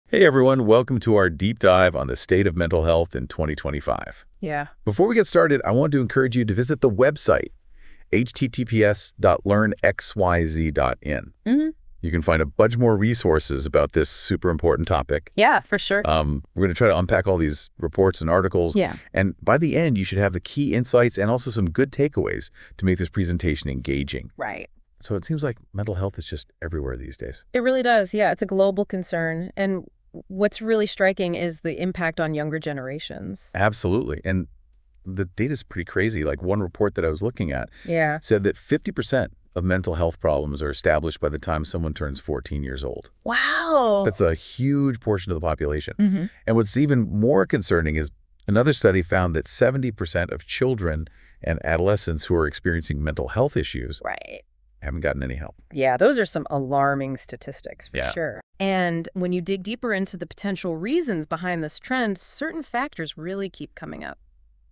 Hey everyone, welcome to our deep dive on the state of mental health in 2025. Yeah. Before we get started, I want to encourage you to visit the website, https://learnxyz.in. hmm You can find a bunch more resources about this super important topic. Yeah, for sure. We're going to try to unpack all these reports and articles, Yeah. and by the end, you should have the key insights and also some good takeaways to make this presentation engaging. Right. So it seems like mental health is just everywhere these days. It really does. Yeah, it's a global concern. And what's really striking is the impact on younger generations. Absolutely. And the data's pretty crazy. Like one report that I was looking at Yeah. said that 50% of mental health problems are established by the time someone turns 14 years old. Wow. That's a huge portion of the population. hmm And what's even more concerning is another study found that 70% of children and adolescents who are experiencing mental health issues Right. haven't gotten any help. Yeah, those are some alarming statistics for Yeah. sure. And when you dig deeper into the potential reasons behind this trend, certain factors really keep coming up.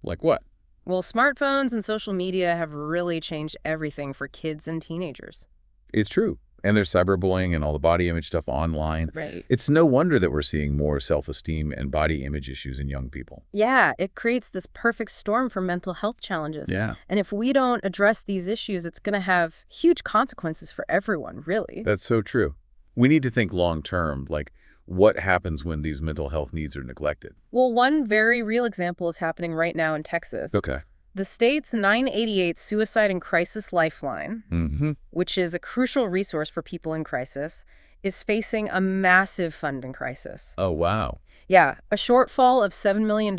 Like what? Well, smartphones and social media have really changed everything for kids and teenagers. It's true. And there's cyberbullying and all the body image stuff online. Right. It's no wonder that we're seeing more self-esteem and body image issues in young people. Yeah, it creates this perfect storm for mental health challenges. Yeah. And if we don't address these issues, it's going to have huge consequences for everyone, really. That's so true. We need to think long term, like what happens when these mental health needs are neglected. Well, one very real example is happening right now in Texas. Okay. The state's 988 Suicide and Crisis Lifeline, Mm-hmm. which is a crucial resource for people in crisis, is facing a massive funding crisis. Oh, wow. Yeah, a shortfall of $7 million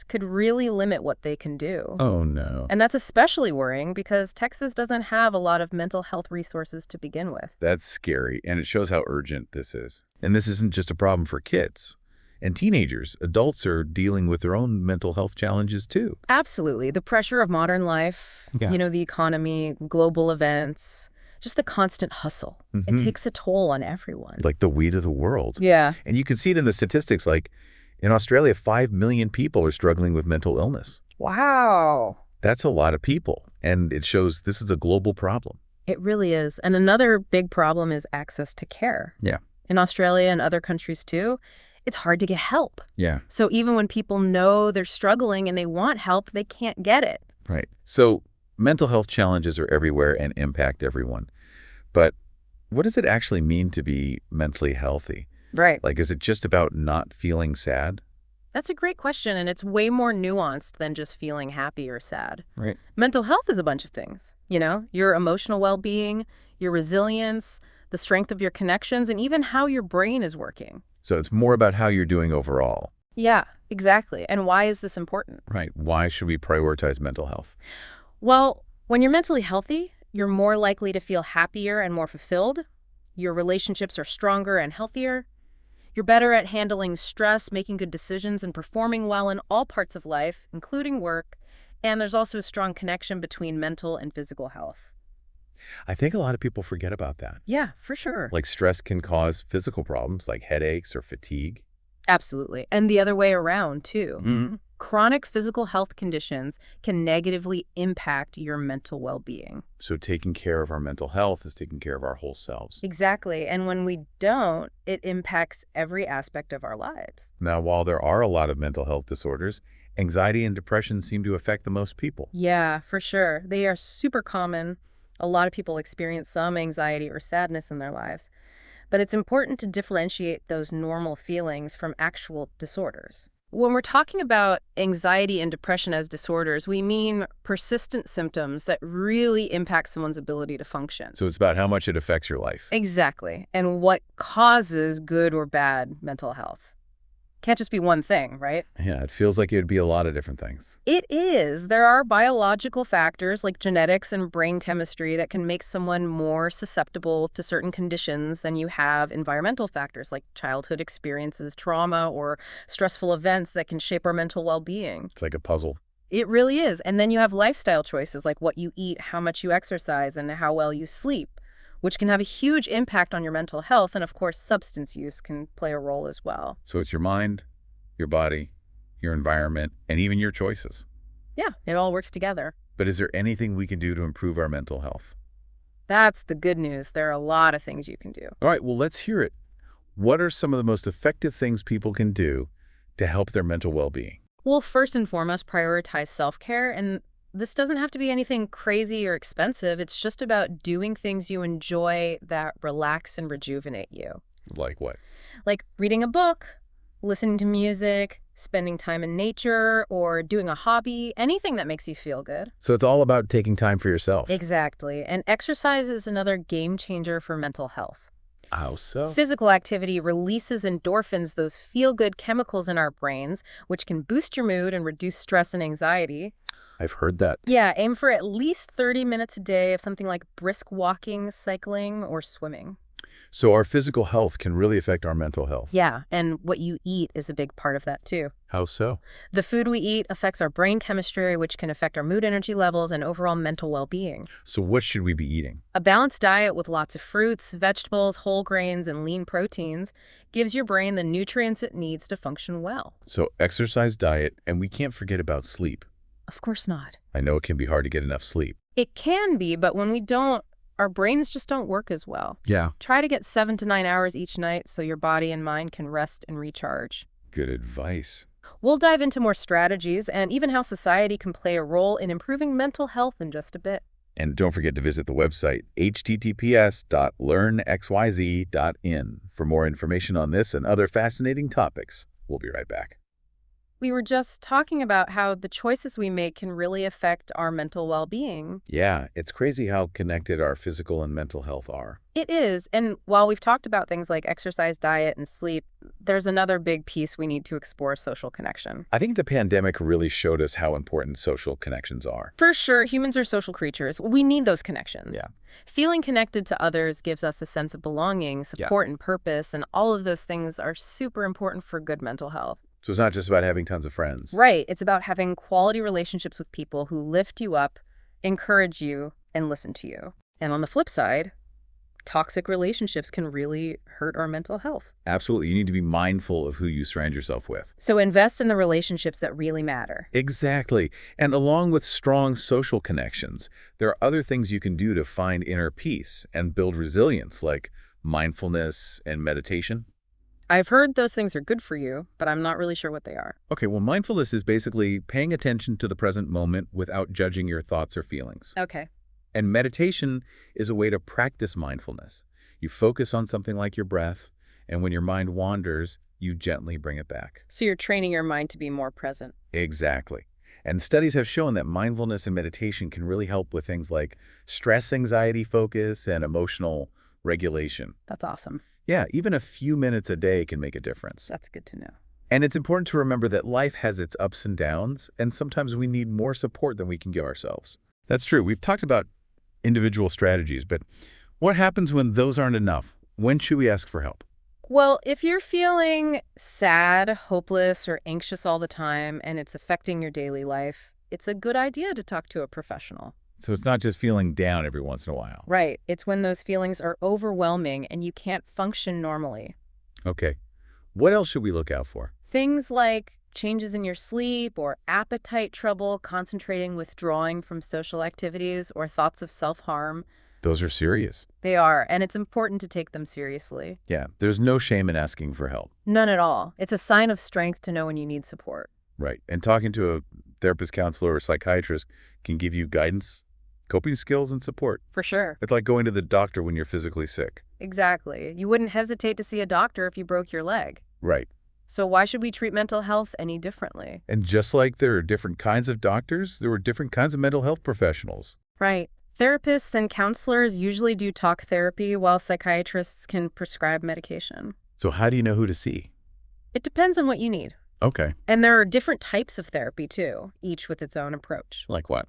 could really limit what they can do. Oh, no. And that's especially worrying because Texas doesn't have a lot of mental health resources to begin with. That's scary, and it shows how urgent this is. And this isn't just a problem for kids and teenagers. Adults are dealing with their own mental health challenges, too. Absolutely. The pressure of modern life, Yeah. the economy, global events, just the constant hustle. It Mhm. takes a toll on everyone. Like the weight of the world. Yeah. And you can see it in the statistics, like in Australia, 5 million people are struggling with mental illness. Wow. That's a lot of people, and it shows this is a global problem. It really is. And another big problem is access to care. Yeah. In Australia and other countries too, it's hard to get help. Yeah. So even when people know they're struggling and they want help, they can't get it. Right. So mental health challenges are everywhere and impact everyone. But what does it actually mean to be mentally healthy? Right. Like, is it just about not feeling sad? That's a great question, and it's way more nuanced than just feeling happy or sad. Right. Mental health is a bunch of things, your emotional well-being, your resilience, the strength of your connections, and even how your brain is working. So it's more about how you're doing overall. Yeah, exactly. And why is this important? Right. Why should we prioritize mental health? Well, when you're mentally healthy, you're more likely to feel happier and more fulfilled. Your relationships are stronger and healthier. You're better at handling stress, making good decisions, and performing well in all parts of life, including work. And there's also a strong connection between mental and physical health. I think a lot of people forget about that. Yeah, for sure. Like stress can cause physical problems like headaches or fatigue. Absolutely. And the other way around, too. Mm-hmm. Chronic physical health conditions can negatively impact your mental well-being. So taking care of our mental health is taking care of our whole selves. Exactly. And when we don't, it impacts every aspect of our lives. Now, while there are a lot of mental health disorders, anxiety and depression seem to affect the most people. Yeah, for sure. They are super common. A lot of people experience some anxiety or sadness in their lives. But it's important to differentiate those normal feelings from actual disorders. When we're talking about anxiety and depression as disorders, we mean persistent symptoms that really impact someone's ability to function. So it's about how much it affects your life. Exactly. And what causes good or bad mental health. Can't just be one thing, right? Yeah, it feels like it would be a lot of different things. It is. There are biological factors like genetics and brain chemistry that can make someone more susceptible to certain conditions than you have environmental factors like childhood experiences, trauma, or stressful events that can shape our mental well-being. It's like a puzzle. It really is. And then you have lifestyle choices like what you eat, how much you exercise, and how well you sleep, which can have a huge impact on your mental health. And of course, substance use can play a role as well. So it's your mind, your body, your environment, and even your choices. Yeah, it all works together. But is there anything we can do to improve our mental health? That's the good news. There are a lot of things you can do. All right, well, let's hear it. What are some of the most effective things people can do to help their mental well-being? Well, first and foremost, prioritize self-care, and this doesn't have to be anything crazy or expensive. It's just about doing things you enjoy that relax and rejuvenate you. Like what? Like reading a book, listening to music, spending time in nature, or doing a hobby, anything that makes you feel good. So it's all about taking time for yourself. Exactly. And exercise is another game changer for mental health. How so? Physical activity releases endorphins, those feel-good chemicals in our brains, which can boost your mood and reduce stress and anxiety. I've heard that. Yeah, aim for at least 30 minutes a day of something like brisk walking, cycling, or swimming. So our physical health can really affect our mental health. Yeah, and what you eat is a big part of that too. How so? The food we eat affects our brain chemistry, which can affect our mood energy levels and overall mental well-being. So what should we be eating? A balanced diet with lots of fruits, vegetables, whole grains, and lean proteins gives your brain the nutrients it needs to function well. So exercise, diet, and we can't forget about sleep. Of course not. I know it can be hard to get enough sleep. It can be, but when we don't, our brains just don't work as well. Yeah. Try to get 7 to 9 hours each night so your body and mind can rest and recharge. Good advice. We'll dive into more strategies and even how society can play a role in improving mental health in just a bit. And don't forget to visit the website https://learnxyz.in for more information on this and other fascinating topics. We'll be right back. We were just talking about how the choices we make can really affect our mental well-being. Yeah, it's crazy how connected our physical and mental health are. It is, and while we've talked about things like exercise, diet, and sleep, there's another big piece we need to explore: social connection. I think the pandemic really showed us how important social connections are. For sure, humans are social creatures. We need those connections. Yeah. Feeling connected to others gives us a sense of belonging, support, and purpose, and all of those things are super important for good mental health. So it's not just about having tons of friends. Right. It's about having quality relationships with people who lift you up, encourage you, and listen to you. And on the flip side, toxic relationships can really hurt our mental health. Absolutely. You need to be mindful of who you surround yourself with. So invest in the relationships that really matter. Exactly. And along with strong social connections, there are other things you can do to find inner peace and build resilience, like mindfulness and meditation. I've heard those things are good for you, but I'm not really sure what they are. Okay, well, mindfulness is basically paying attention to the present moment without judging your thoughts or feelings. Okay. And meditation is a way to practice mindfulness. You focus on something like your breath, and when your mind wanders, you gently bring it back. So you're training your mind to be more present. Exactly. And studies have shown that mindfulness and meditation can really help with things like stress, anxiety, focus, and emotional regulation. That's awesome. Yeah, even a few minutes a day can make a difference. That's good to know. And it's important to remember that life has its ups and downs, and sometimes we need more support than we can give ourselves. That's true. We've talked about individual strategies, but what happens when those aren't enough? When should we ask for help? Well, if you're feeling sad, hopeless, or anxious all the time, and it's affecting your daily life, it's a good idea to talk to a professional. So it's not just feeling down every once in a while. Right. It's when those feelings are overwhelming and you can't function normally. Okay. What else should we look out for? Things like changes in your sleep or appetite trouble, concentrating, withdrawing from social activities, or thoughts of self-harm. Those are serious. They are, and it's important to take them seriously. Yeah, there's no shame in asking for help. None at all. It's a sign of strength to know when you need support. Right. And talking to a therapist, counselor, or psychiatrist can give you guidance, coping skills, and support. For sure. It's like going to the doctor when you're physically sick. Exactly. You wouldn't hesitate to see a doctor if you broke your leg. Right. So why should we treat mental health any differently? And just like there are different kinds of doctors, there were different kinds of mental health professionals. Right. Therapists and counselors usually do talk therapy, while psychiatrists can prescribe medication. So how do you know who to see? It depends on what you need. Okay. And there are different types of therapy, too, each with its own approach. Like what?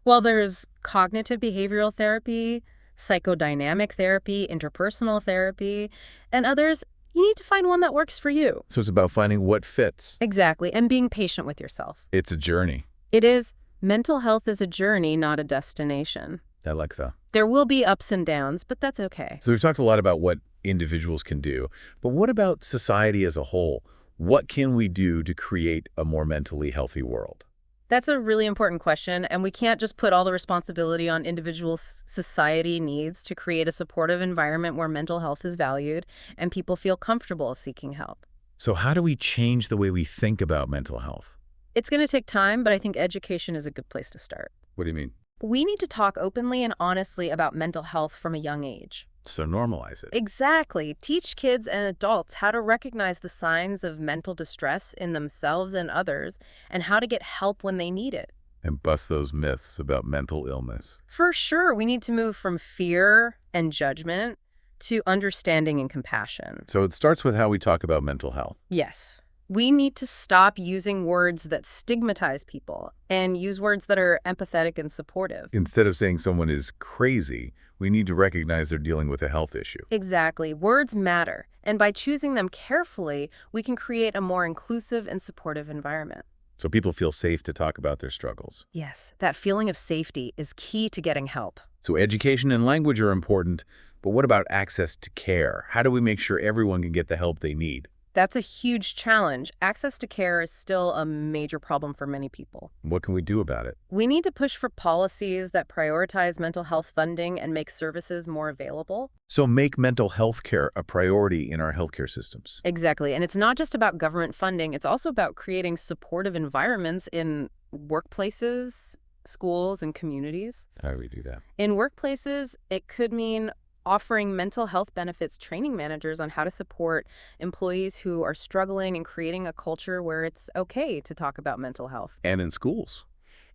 Well, there's cognitive behavioral therapy, psychodynamic therapy, interpersonal therapy, and others. You need to find one that works for you. So it's about finding what fits. Exactly, and being patient with yourself. It's a journey. It is. Mental health is a journey, not a destination. I like that. There will be ups and downs, but that's okay. So we've talked a lot about what individuals can do, but what about society as a whole? What can we do to create a more mentally healthy world? That's a really important question, and we can't just put all the responsibility on individuals. Society needs to create a supportive environment where mental health is valued and people feel comfortable seeking help. So how do we change the way we think about mental health? It's going to take time, but I think education is a good place to start. What do you mean? We need to talk openly and honestly about mental health from a young age. So normalize it. Exactly. Teach kids and adults how to recognize the signs of mental distress in themselves and others, and how to get help when they need it. And bust those myths about mental illness. For sure, we need to move from fear and judgment to understanding and compassion. So it starts with how we talk about mental health. Yes. We need to stop using words that stigmatize people and use words that are empathetic and supportive. Instead of saying someone is crazy, we need to recognize they're dealing with a health issue. Exactly. Words matter. And by choosing them carefully, we can create a more inclusive and supportive environment. So people feel safe to talk about their struggles. Yes, that feeling of safety is key to getting help. So education and language are important, but what about access to care? How do we make sure everyone can get the help they need? That's a huge challenge. Access to care is still a major problem for many people. What can we do about it? We need to push for policies that prioritize mental health funding and make services more available. So make mental health care a priority in our healthcare systems. Exactly. And it's not just about government funding. It's also about creating supportive environments in workplaces, schools, and communities. How do we do that? In workplaces, it could mean offering mental health benefits training managers on how to support employees who are struggling and creating a culture where it's okay to talk about mental health. And in schools.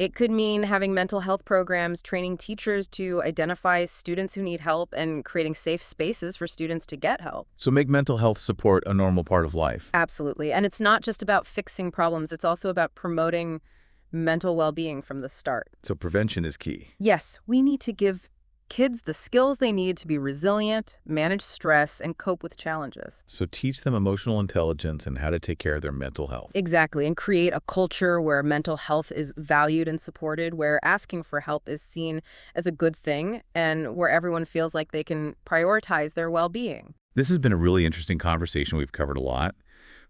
It could mean having mental health programs, training teachers to identify students who need help, and creating safe spaces for students to get help. So make mental health support a normal part of life. Absolutely. And it's not just about fixing problems. It's also about promoting mental well-being from the start. So prevention is key. Yes, we need to give kids the skills they need to be resilient, manage stress, and cope with challenges. So teach them emotional intelligence and how to take care of their mental health. Exactly, and create a culture where mental health is valued and supported, where asking for help is seen as a good thing, and where everyone feels like they can prioritize their well-being. This has been a really interesting conversation. We've covered a lot,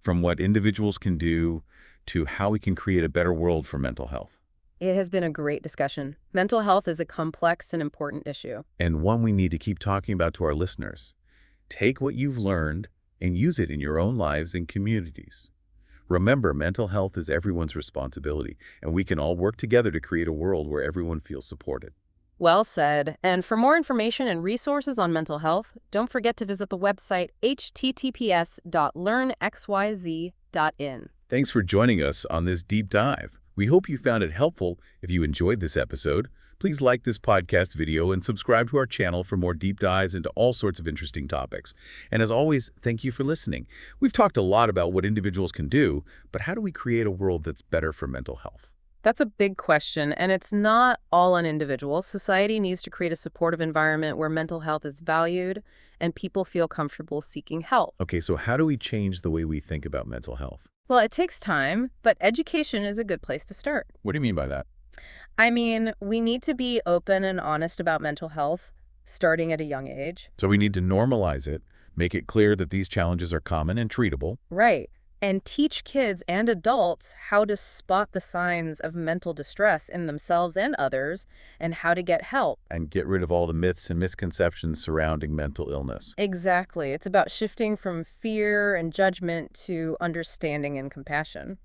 from what individuals can do to how we can create a better world for mental health. It has been a great discussion. Mental health is a complex and important issue. And one we need to keep talking about to our listeners. Take what you've learned and use it in your own lives and communities. Remember, mental health is everyone's responsibility, and we can all work together to create a world where everyone feels supported. Well said. And for more information and resources on mental health, don't forget to visit the website https://learnxyz.in. Thanks for joining us on this deep dive. We hope you found it helpful. If you enjoyed this episode, please like this podcast video and subscribe to our channel for more deep dives into all sorts of interesting topics. And as always, thank you for listening. We've talked a lot about what individuals can do, but how do we create a world that's better for mental health? That's a big question, and it's not all on individuals. Society needs to create a supportive environment where mental health is valued and people feel comfortable seeking help. Okay, so how do we change the way we think about mental health? Well, it takes time, but education is a good place to start. What do you mean by that? I mean, we need to be open and honest about mental health, starting at a young age. So we need to normalize it, make it clear that these challenges are common and treatable. Right. And teach kids and adults how to spot the signs of mental distress in themselves and others, and how to get help. And get rid of all the myths and misconceptions surrounding mental illness. Exactly. It's about shifting from fear and judgment to understanding and compassion.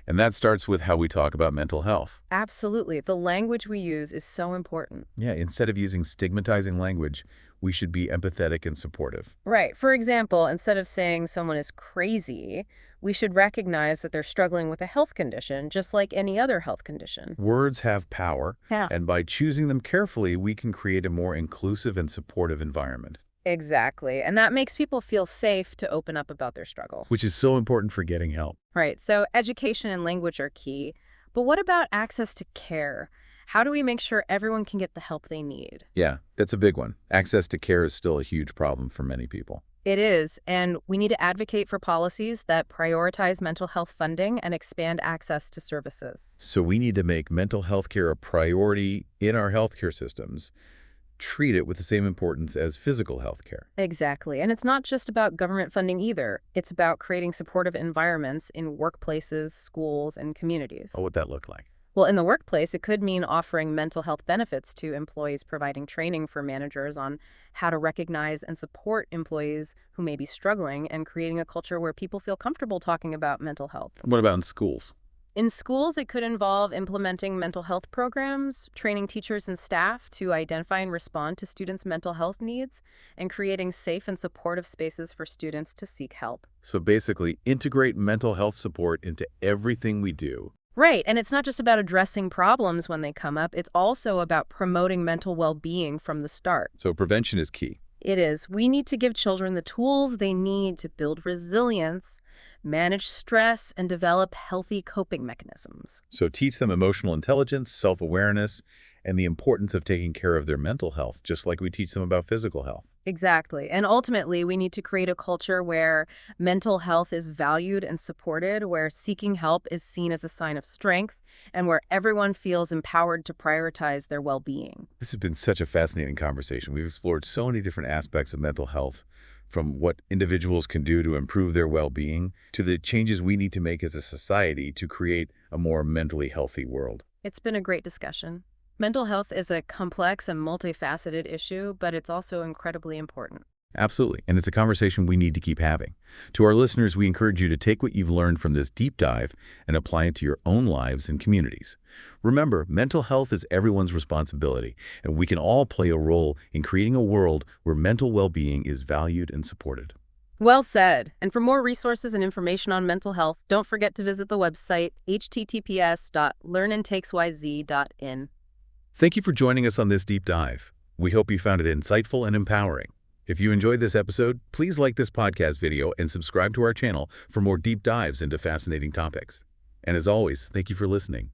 And that starts with how we talk about mental health. Absolutely. The language we use is so important. Yeah, instead of using stigmatizing language, we should be empathetic and supportive. Right. For example, instead of saying someone is crazy, we should recognize that they're struggling with a health condition, just like any other health condition. Words have power, Yeah. and by choosing them carefully, we can create a more inclusive and supportive environment. Exactly. And that makes people feel safe to open up about their struggles. Which is so important for getting help. Right. So education and language are key. But what about access to care? How do we make sure everyone can get the help they need? Yeah, that's a big one. Access to care is still a huge problem for many people. It is, and we need to advocate for policies that prioritize mental health funding and expand access to services. So we need to make mental health care a priority in our healthcare systems. Treat it with the same importance as physical health care. Exactly. And it's not just about government funding either. It's about creating supportive environments in workplaces, schools, and communities. What would that look like? Well, in the workplace, it could mean offering mental health benefits to employees, providing training for managers on how to recognize and support employees who may be struggling, and creating a culture where people feel comfortable talking about mental health. What about in schools? In schools, it could involve implementing mental health programs, training teachers and staff to identify and respond to students' mental health needs, and creating safe and supportive spaces for students to seek help. So basically, integrate mental health support into everything we do. Right, and it's not just about addressing problems when they come up, it's also about promoting mental well-being from the start. So prevention is key. It is. We need to give children the tools they need to build resilience, manage stress, and develop healthy coping mechanisms. So teach them emotional intelligence, self-awareness, and the importance of taking care of their mental health, just like we teach them about physical health. Exactly. And ultimately, we need to create a culture where mental health is valued and supported, where seeking help is seen as a sign of strength, and where everyone feels empowered to prioritize their well-being. This has been such a fascinating conversation. We've explored so many different aspects of mental health, from what individuals can do to improve their well-being, to the changes we need to make as a society to create a more mentally healthy world. It's been a great discussion. Mental health is a complex and multifaceted issue, but it's also incredibly important. Absolutely, and it's a conversation we need to keep having. To our listeners, we encourage you to take what you've learned from this deep dive and apply it to your own lives and communities. Remember, mental health is everyone's responsibility, and we can all play a role in creating a world where mental well-being is valued and supported. Well said. And for more resources and information on mental health, don't forget to visit the website https://LearnXYZ-In. Thank you for joining us on this deep dive. We hope you found it insightful and empowering. If you enjoyed this episode, please like this podcast video and subscribe to our channel for more deep dives into fascinating topics. And as always, thank you for listening.